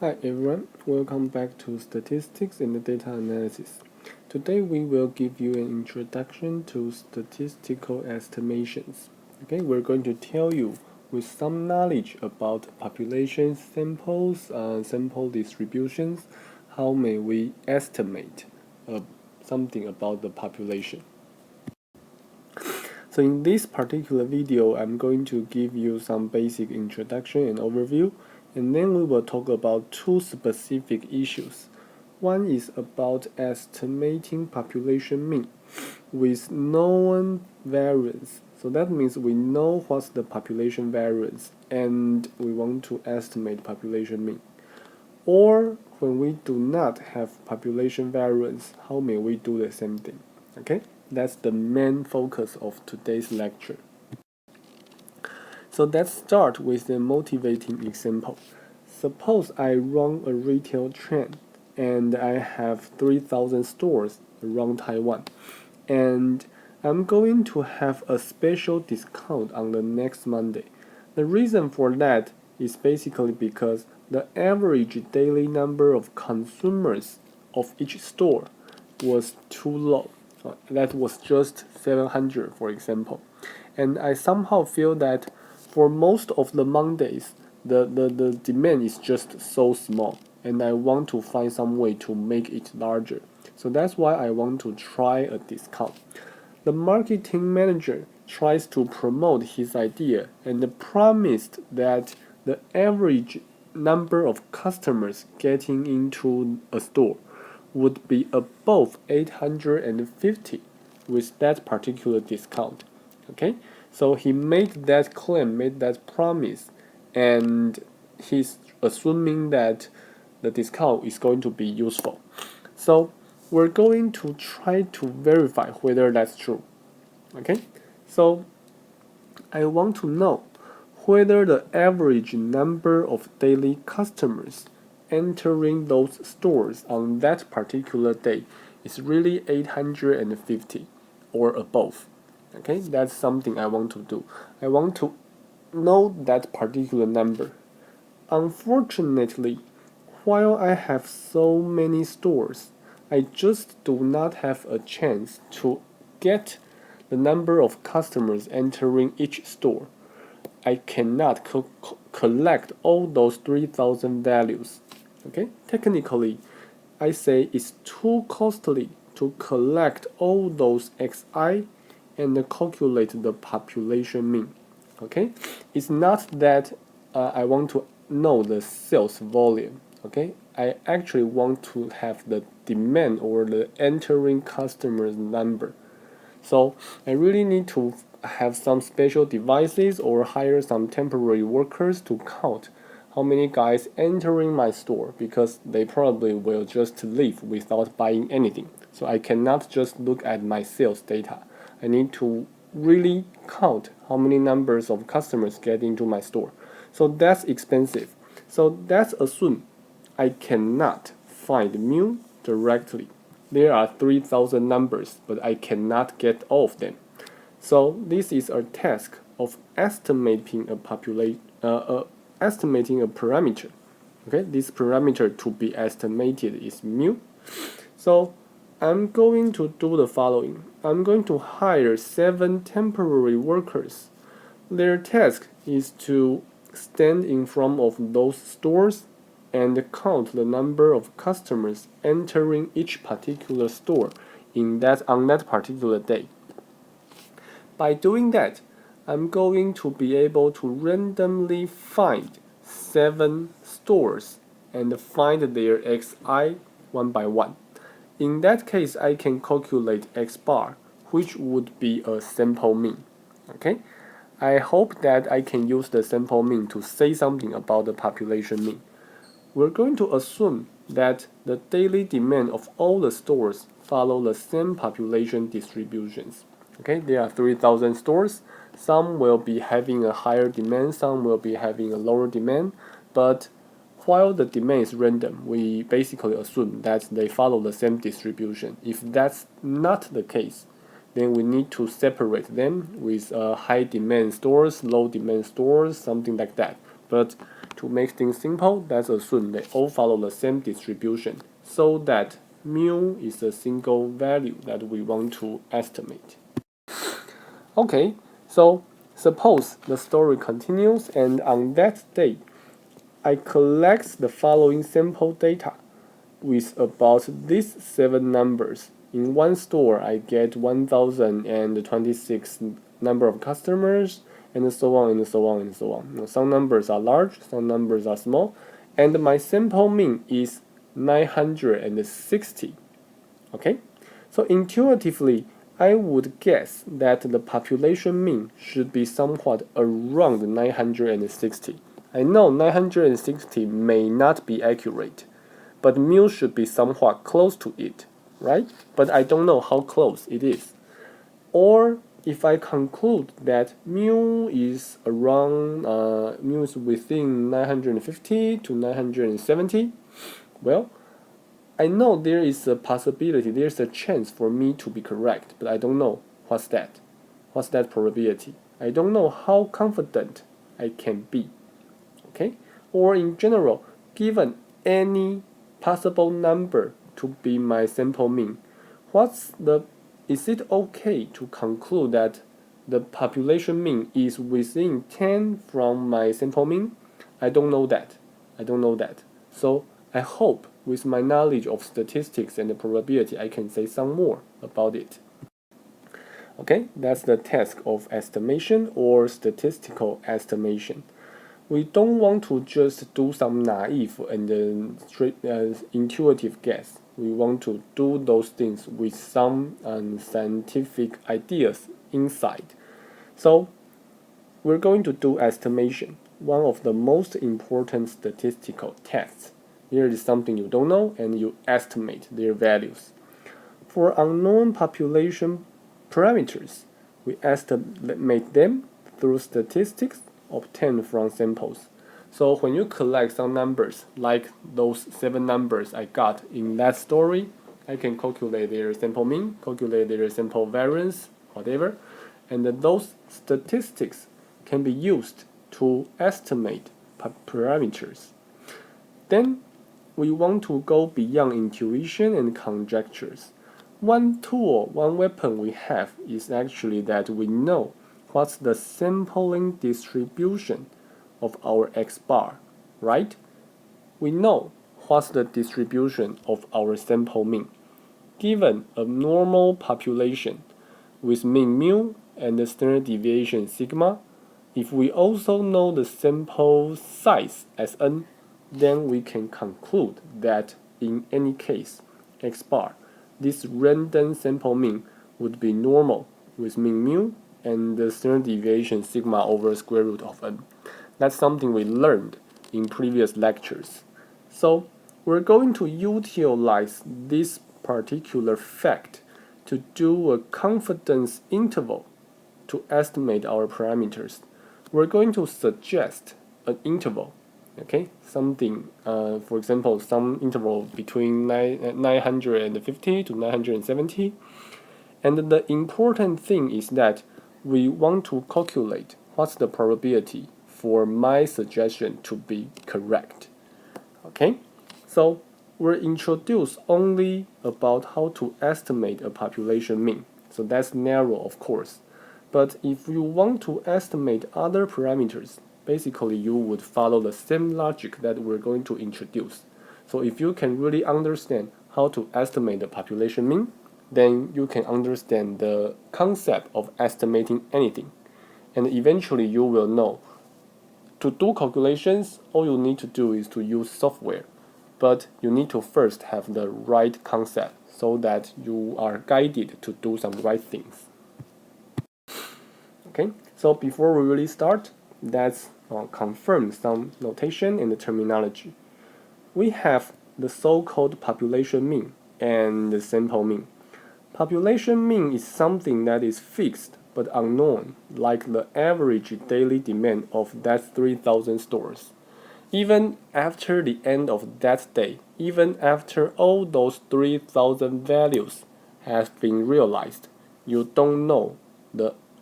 Hi everyone, welcome back to Statistics and Data Analysis. Today we will give you an introduction to statistical estimations. Okay, we're going to tell you with some knowledge about population samples, sample distributions, how may we estimate something about the population. So in this particular video, I'm going to give you some basic introduction and overview, and then we will talk about two specific issues. One is about estimating population mean with known variance. So that means we know what's the population variance and we want to estimate population mean. Or when we do not have population variance, how may we do the same thing? Okay, that's the main focus of today's lecture. So let's start with a motivating example. Suppose I run a retail chain and I have 3,000 stores around Taiwan, and I'm going to have a special discount on the next Monday. The reason for that is basically because the average daily number of consumers of each store was too low. That was just 700, for example. And I somehow feel that for most of the Mondays, the demand is just so small, and I want to find some way to make it larger. So that's why I want to try a discount. The marketing manager tries to promote his idea and promised that the average number of customers getting into a store would be above 850 with that particular discount. Okay, so he made that claim, made that promise, and he's assuming that the discount is going to be useful. So we're going to try to verify whether that's true. Okay, so I want to know whether the average number of daily customers entering those stores on that particular day is really 850 or above. Okay, that's something I want to do. I want to know that particular number. Unfortunately, while I have so many stores, I just do not have a chance to get the number of customers entering each store. I cannot collect all those 3,000 values. Okay, technically, I say it's too costly to collect all those xi and calculate the population mean. Okay, it's not that I want to know the sales volume. Okay, I actually want to have the demand or the entering customers number. So I really need to have some special devices or hire some temporary workers to count how many guys entering my store, because they probably will just leave without buying anything. So I cannot just look at my sales data. I need to really count how many numbers of customers get into my store. So that's expensive. So let's assume I cannot find mu directly. There are 3,000 numbers, but I cannot get all of them. So this is a task of estimating estimating a parameter. Okay, this parameter to be estimated is mu. So I'm going to do the following. I'm going to hire 7 temporary workers. Their task is to stand in front of those stores and count the number of customers entering each particular store on that particular day. By doing that, I'm going to be able to randomly find 7 stores and find their xi one by one. In that case, I can calculate x bar, which would be a sample mean. Okay, I hope that I can use the sample mean to say something about the population mean. We're going to assume that the daily demand of all the stores follow the same population distributions. Okay, there are 3,000 stores. Some will be having a higher demand, some will be having a lower demand, but while the demand is random, we basically assume that they follow the same distribution. If that's not the case, then we need to separate them with high demand stores, low demand stores, something like that. But To make things simple, let's assume they all follow the same distribution, so that mu is a single value that we want to estimate. Okay, so suppose the story continues, and on that day, I collect the following sample data with about these 7 numbers. In one store, I get 1026 number of customers, and so on and so on and so on. Some numbers are large, some numbers are small, and my sample mean is 960. Okay, so intuitively, I would guess that the population mean should be somewhat around 960. I know 960 may not be accurate, but mu should be somewhat close to it, right? But I don't know how close it is. Or if I conclude that mu is around, mu is within 950 to 970, well, I know there is a possibility, there's a chance for me to be correct, but I don't know what's that. What's that probability? I don't know how confident I can be. Okay? Or in general, given any possible number to be my sample mean, is it okay to conclude that the population mean is within 10 from my sample mean? I don't know that. So I hope with my knowledge of statistics and the probability, I can say some more about it. Okay, that's the task of estimation or statistical estimation. We don't want to just do some naive and intuitive guess. We want to do those things with some scientific ideas inside. So we're going to do estimation, one of the most important statistical tests. Here is something you don't know, and you estimate their values. For unknown population parameters, we estimate them through statistics obtained from samples. So when you collect some numbers, like those 7 numbers I got in that story, I can calculate their sample mean, calculate their sample variance, whatever, and those statistics can be used to estimate parameters. Then we want to go beyond intuition and conjectures. One tool, one weapon we have is actually that we know what's the sampling distribution of our X bar, right? We know what's the distribution of our sample mean. Given a normal population with mean mu and the standard deviation sigma, if we also know the sample size as n, then we can conclude that in any case, X bar, this random sample mean would be normal with mean mu and the standard deviation sigma over square root of n. That's something we learned in previous lectures. So we're going to utilize this particular fact to do a confidence interval to estimate our parameters. We're going to suggest an interval, okay? Something, for example, some interval between 950 to 970. And the important thing is that we want to calculate what's the probability for my suggestion to be correct. Okay? So we're introduced only about how to estimate a population mean. So that's narrow, of course. But if you want to estimate other parameters, basically you would follow the same logic that we're going to introduce. So if you can really understand how to estimate the population mean, then you can understand the concept of estimating anything. And eventually you will know. To do calculations, all you need to do is to use software. But you need to first have the right concept so that you are guided to do some right things. Okay, so before we really start, let's confirm some notation and the terminology. We have the so-called population mean and the sample mean. Population mean is something that is fixed but unknown, like the average daily demand of that 3,000 stores. Even after the end of that day, even after all those 3,000 values have been realized, you don't know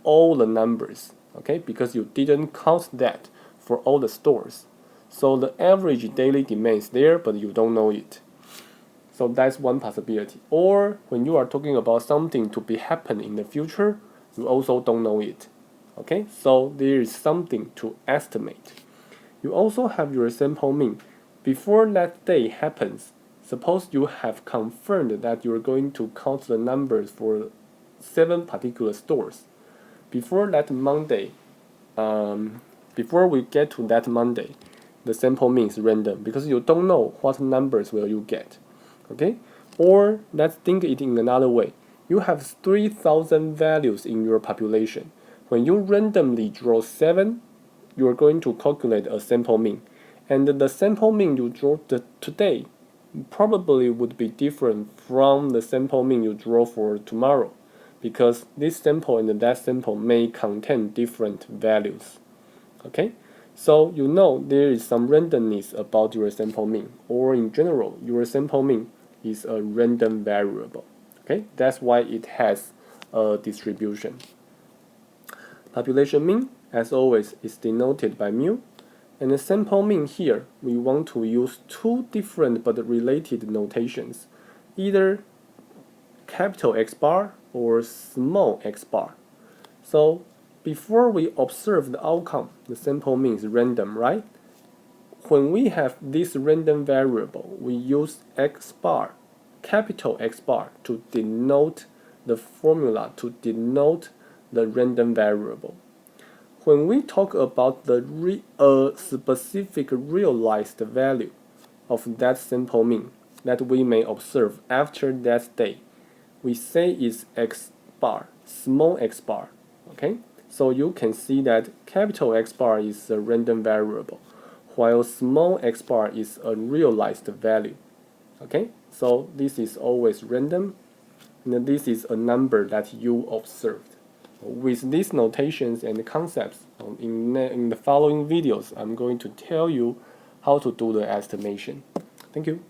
all the numbers, okay? Because you didn't count that for all the stores. So the average daily demand is there, but you don't know it. So that's one possibility. Or when you are talking about something to be happen in the future, you also don't know it. Okay, so there is something to estimate. You also have your sample mean. Before that day happens, suppose you have confirmed that you're going to count the numbers for 7 particular stores. Before that Monday, before we get to that Monday, the sample mean is random because you don't know what numbers will you get. Okay? Or let's think it in another way. You have 3,000 values in your population. When you randomly draw 7, you are going to calculate a sample mean. And the sample mean you draw today probably would be different from the sample mean you draw for tomorrow, because this sample and that sample may contain different values. Okay? So you know there is some randomness about your sample mean, or in general, your sample mean is a random variable. Okay? That's why it has a distribution. Population mean, as always, is denoted by mu. And the sample mean here, we want to use two different but related notations, either capital X bar or small x bar. So before we observe the outcome, the sample mean is random, right? When we have this random variable, we use X bar, capital X bar, to denote the formula, to denote the random variable. When we talk about the specific realized value of that sample mean that we may observe after that day, we say is X bar, small x bar. Okay? So you can see that capital X bar is a random variable, while small x bar is a realized value. Okay? So this is always random, and this is a number that you observed. With these notations and concepts, in the following videos, I'm going to tell you how to do the estimation. Thank you.